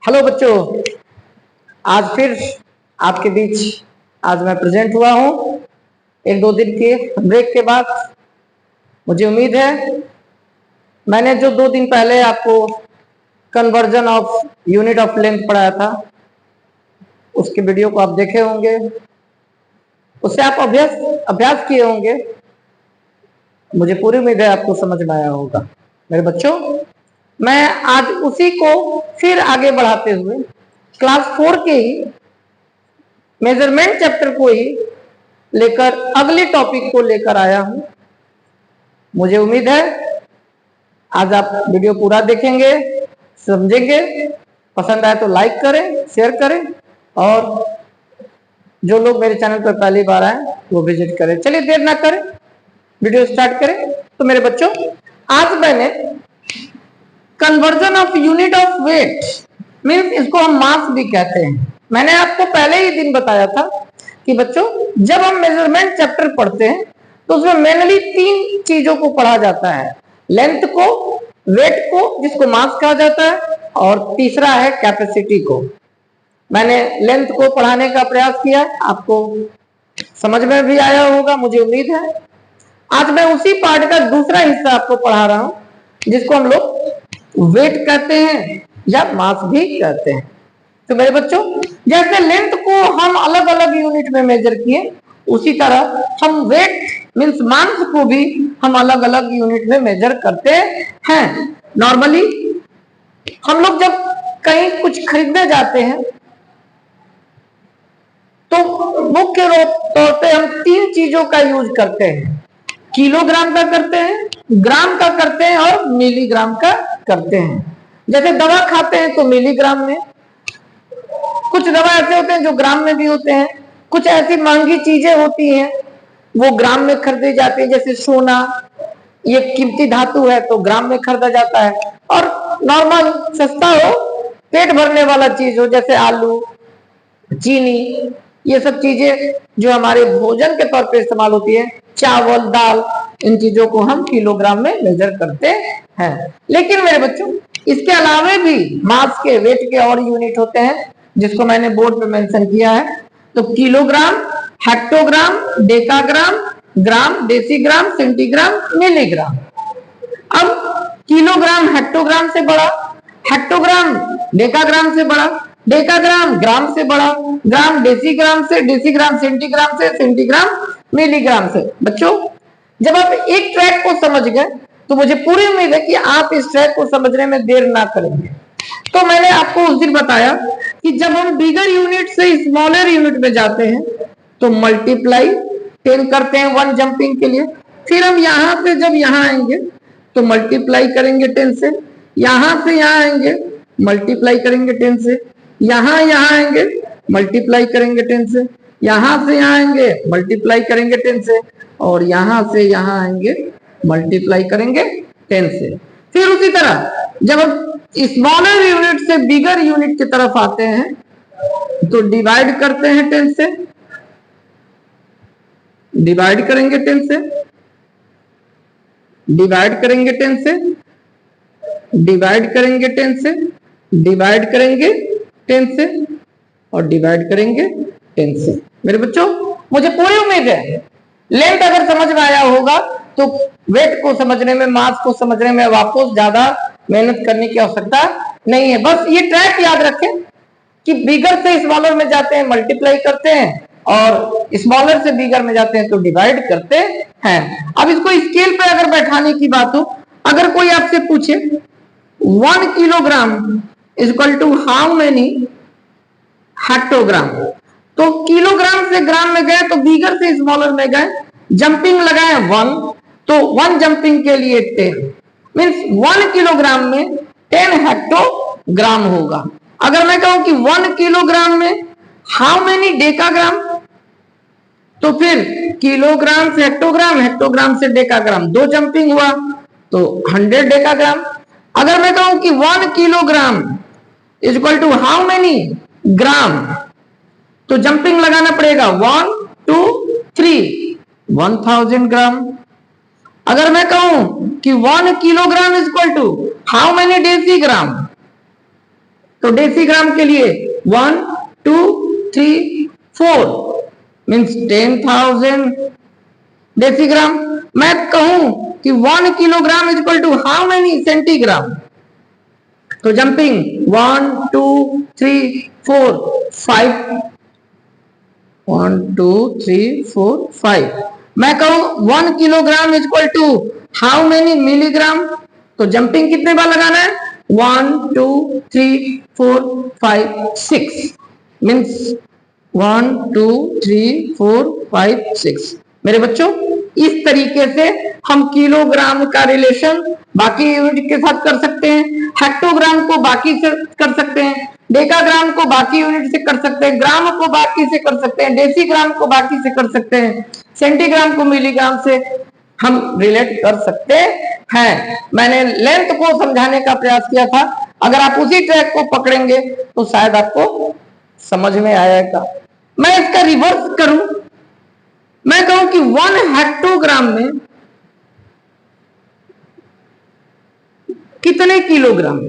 Hello बच्चों, आज फिर आपके बीच आज मैं प्रेजेंट हुआ हूँ एक दो दिन के ब्रेक के बाद। मुझे उम्मीद है मैंने जो 2 दिन पहले आपको conversion of unit of length पढ़ाया था उसके वीडियो को आप देखे होंगे, उससे आप अभ्यास किए होंगे। मुझे पूरी उम्मीद है आपको समझ में आया होगा। मेरे बच्चों, मैं आज उसी को फिर आगे बढ़ाते हुए क्लास 4 के ही मेजरमेंट चैप्टर को ही लेकर अगले टॉपिक को लेकर आया हूं। मुझे उम्मीद है आज आप वीडियो पूरा देखेंगे, समझेंगे। पसंद आए तो लाइक करें, शेयर करें और जो लोग मेरे चैनल पर पहली बार आए वो विजिट करें। चलिए देर ना करें, वीडियो स्टार्ट करें। तो मेरे बच्चों, आज मैंने conversion of unit of weight means इसको हम मास भी कहते हैं। मैंने आपको पहले ही दिन बताया था कि बच्चों जब हम मेजरमेंट चैप्टर पढ़ते हैं तो उसमें मेनली 3 चीजों को पढ़ा जाता है, लेंथ को, वेट को जिसको मास कहा जाता है, और तीसरा है कैपेसिटी को। मैंने लेंथ को पढ़ाने का प्रयास किया, आपको समझ में भी आया होगा मुझे उम्मीद है। आज मैं उसी पार्ट का दूसरा हिस्सा आपको पढ़ा रहा हूं जिसको हम लोग वेट कहते हैं या मास भी कहते हैं। तो मेरे बच्चों, जैसे लेंथ को हम अलग अलग यूनिट में मेजर किए, उसी तरह हम वेट मींस मास को भी हम अलग अलग यूनिट में मेजर करते हैं। नॉर्मली हम लोग जब कहीं कुछ खरीदने जाते हैं तो मुख्य तौर पे हम 3 चीजों का यूज करते हैं। किलोग्राम का करते हैं, ग्राम का करते हैं और मिलीग्राम का करते हैं। जैसे दवा खाते हैं तो मिलीग्राम में, कुछ दवा ऐसे होते हैं जो ग्राम में भी होते हैं, कुछ ऐसी महंगी चीजें होती हैं वो ग्राम में खरीदी जाती है। जैसे सोना, ये कीमती धातु है तो ग्राम में खरीदा जाता है। और नॉर्मल सस्ता हो, पेट भरने वाला चीज हो, जैसे आलू, चीनी, ये सब चीजें जो हमारे भोजन के तौर पे इस्तेमाल होती है, चावल, दाल, इन चीजों को हम किलोग्राम में मेजर करते हैं। लेकिन मेरे बच्चों, इसके अलावे भी मास के, वेट के और यूनिट होते हैं जिसको मैंने बोर्ड पे मेंशन किया है। तो किलोग्राम, हेक्टोग्राम, डेकाग्राम, ग्राम, डेसीग्राम, सेंटीग्राम, मिलीग्राम। अब किलोग्राम हेक्टोग्राम से बड़ा, हेक्टोग्राम डेकाग्राम से बड़ा, डेकाग्राम ग्राम से बड़ा, ग्राम डेसीग्राम से, डेसीग्राम सेंटीग्राम से, सेंटीग्राम मिलीग्राम से। बच्चों, जब आप एक ट्रैक को समझ गए तो मुझे पूरी उम्मीद है कि आप इस ट्रैक को समझने में देर ना करेंगे। तो मैंने आपको उस दिन बताया कि जब हम बिगर यूनिट से स्मॉलर यूनिट में जाते हैं तो मल्टीप्लाई 10 करते हैं 1 जंपिंग के लिए। फिर हम यहां से जब यहां आएंगे तो मल्टीप्लाई करेंगे 10 से, यहां से यहां आएंगे मल्टीप्लाई करेंगे 10 से, यहां आएंगे मल्टीप्लाई करेंगे 10 से, यहां से यहां आएंगे मल्टीप्लाई करेंगे 10 से, और यहां से यहां आएंगे मल्टीप्लाई करेंगे 10 से। फिर उसी तरह जब हम स्मॉलर यूनिट से बिगर यूनिट की तरफ आते हैं तो डिवाइड करते हैं 10 से, डिवाइड करेंगे 10 से, डिवाइड करेंगे 10 से, डिवाइड करेंगे 10 से, डिवाइड करेंगे 10 से और डिवाइड करेंगे 10 से। मेरे बच्चों, मुझे पूरी उम्मीद है लेंथ अगर समझ में आया होगा तो वेट को समझने में, मास को समझने में वापस ज्यादा मेहनत करने की आवश्यकता नहीं है। बस ये ट्रैक याद रखें कि बिगर से स्मॉलर में जाते हैं मल्टीप्लाई करते हैं, और स्मॉलर से बिगर में जाते हैं तो डिवाइड करते हैं। अब इसको स्केल पे अगर बैठाने की बात हो, अगर कोई आपसे पूछे 1 kilogram is equal to how many hectogram, तो किलोग्राम से ग्राम में गए तो बिगर से स्मॉलर में गए, जंपिंग लगाए 1, तो 1 जंपिंग के लिए 10 मीन्स 1 किलोग्राम में 10 हेक्टोग्राम होगा। अगर मैं कहूं कि 1 किलोग्राम में हाउ मेनी डेकाग्राम, तो फिर किलोग्राम से हेक्टोग्राम, हेक्टोग्राम से डेकाग्राम, 2 जंपिंग हुआ तो 100 डेकाग्राम। अगर मैं कहूं कि 1 kilogram is equal to how many gram, तो जंपिंग लगाना पड़ेगा 1 2 3 1000 ग्राम। अगर मैं कहूं कि 1 kilogram is equal to how many decigram, तो डेसीग्राम के लिए 1 2 3 4 मीन्स 10,000 डेसीग्राम। मैं कहूं कि 1 kilogram is equal to how many centigram, तो जंपिंग 1 2 3 4 5 1 2 3 4 5। मैं कहूं 1 kilogram is equal to how many milligram, तो जंपिंग कितने बार लगाना है 1 2 3 4 5 6 मीन्स 1 2 3 4 5 6। मेरे बच्चों इस तरीके से हम किलोग्राम का रिलेशन बाकी यूनिट के साथ कर सकते हैं, हेक्टोग्राम को बाकी से कर सकते हैं, डेकाग्राम को बाकी यूनिट से कर सकते हैं, ग्राम को बाकी से कर सकते हैं, डेसीग्राम को बाकी से कर सकते हैं, सेंटीग्राम को मिलीग्राम से हम रिलेट कर सकते हैं। मैंने लेंथ को समझाने का प्रयास किया था, अगर आप उसी ट्रैक को पकड़ेंगे तो शायद आपको समझ में आएगा। मैं इसका रिवर्स करूं, मैं कहूं कि 1 हेक्टोग्राम में कितने किलोग्राम,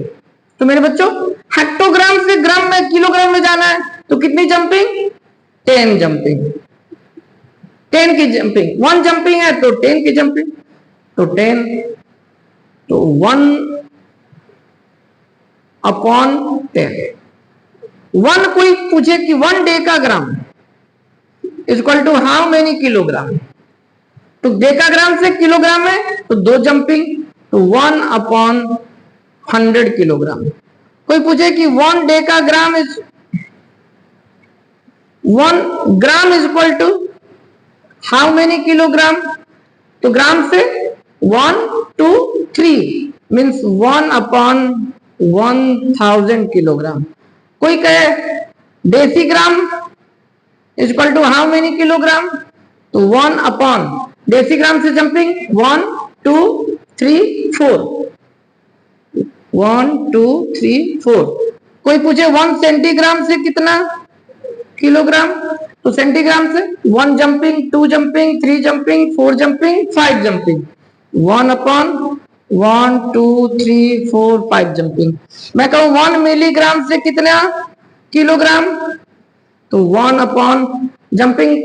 तो मेरे बच्चों हेक्टोग्राम से ग्राम में किलोग्राम में जाना है तो कितनी जंपिंग 10 जंपिंग, 10 की जंपिंग, 1 जंपिंग है तो 10 की जंपिंग, तो 10 तो 1 अपॉन 10। 1 कोई पूछे कि 1 decagram is equal to how many kilogram, तो डेकाग्राम से किलोग्राम में तो 2 जंपिंग, तो 1 अपॉन 100 किलोग्राम। कोई पूछे कि 1 decagram is 1 gram is equal to how many kilogram, तो ग्राम से 1 2 3 मीन्स 1 अपॉन 1000 किलोग्राम। कोई कहे decigram is equal to how many kilogram, तो 1 अपॉन डेसीग्राम से जंपिंग 1 2 3 4 1 2 3 4। कोई पूछे 1 सेंटीग्राम से कितना किलोग्राम, तो सेंटीग्राम से 1 jumping 2 jumping 3 jumping 4 jumping 5 jumping, 1 upon 1 2 3 4 5 jumping. मैं कहूं 1 मिलीग्राम से कितना किलोग्राम, तो 1 अपॉन जंपिंग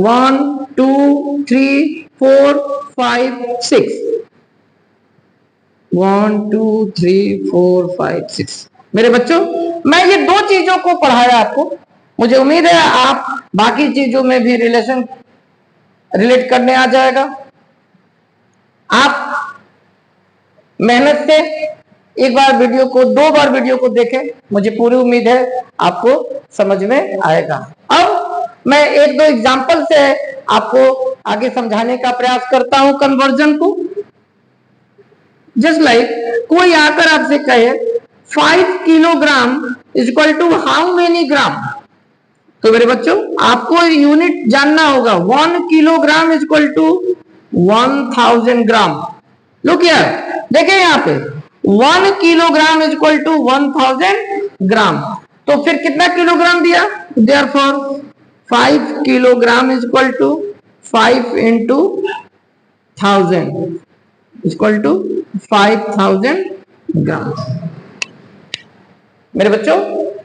1 2 3 4 5 6 1 2 3 4 5 6। मेरे बच्चों मैं ये 2 चीजों को पढ़ाया आपको, मुझे उम्मीद है आप बाकी चीजों में भी रिलेट करने आ जाएगा। आप मेहनत से एक बार वीडियो को 2 बार वीडियो को देखें, मुझे पूरी उम्मीद है आपको समझ में आएगा। अब मैं 1-2 एग्जांपल से आपको आगे समझाने का प्रयास करता हूं कन्वर्जन को। जस्ट लाइक कोई आकर आपसे कहे 5 kilogram is equal to how many gram, तो मेरे बच्चों आपको यूनिट जानना होगा। 1 kilogram is equal to 1000 gram. Look here, देखें यहां पे 1 kilogram is equal to 1000 gram, तो फिर कितना किलोग्राम दिया, therefore 5 kilogram is equal to 5 into 1000 is equal to 5000 gram. मेरे बच्चों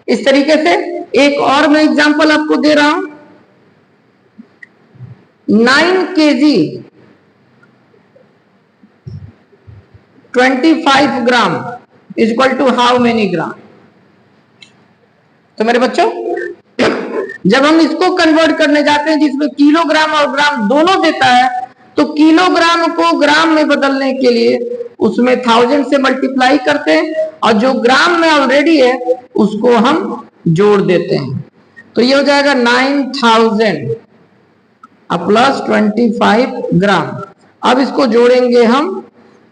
इस तरीके से एक और मैं एग्जांपल आपको दे रहा हूं। 9 kg 25 gram is equal to how many gram, तो मेरे बच्चों जब हम इसको कन्वर्ट करने जाते हैं जिसमें किलोग्राम और ग्राम दोनों देता है, तो किलोग्राम को ग्राम में बदलने के लिए उसमें 1000 से मल्टीप्लाई करते हैं और जो ग्राम में ऑलरेडी है उसको हम जोड़ देते हैं, तो ये हो जाएगा 9000 प्लस 25 ग्राम। अब इसको जोड़ेंगे हम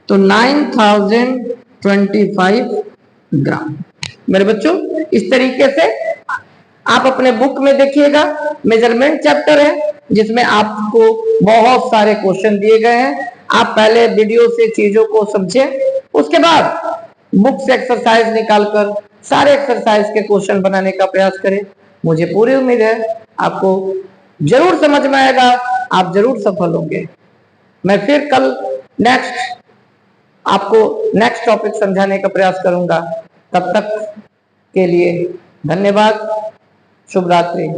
तो 9025 ग्राम। मेरे बच्चों इस तरीके से आप अपने बुक में देखिएगा, मेजरमेंट चैप्टर है जिसमें आपको बहुत सारे क्वेश्चन दिए गए हैं। आप पहले वीडियो से चीजों को समझें, उसके बाद बुक से एक्सरसाइज निकालकर सारे एक्सरसाइज के क्वेश्चन बनाने का प्रयास करें। मुझे पूरी उम्मीद है आपको जरूर समझ में आएगा, आप जरूर सफल होंगे। मैं फिर कल आपको नेक्स्ट टॉपिक समझाने का प्रयास करूंगा। तब तक के लिए। धन्यवाद। शुभ रात्रि।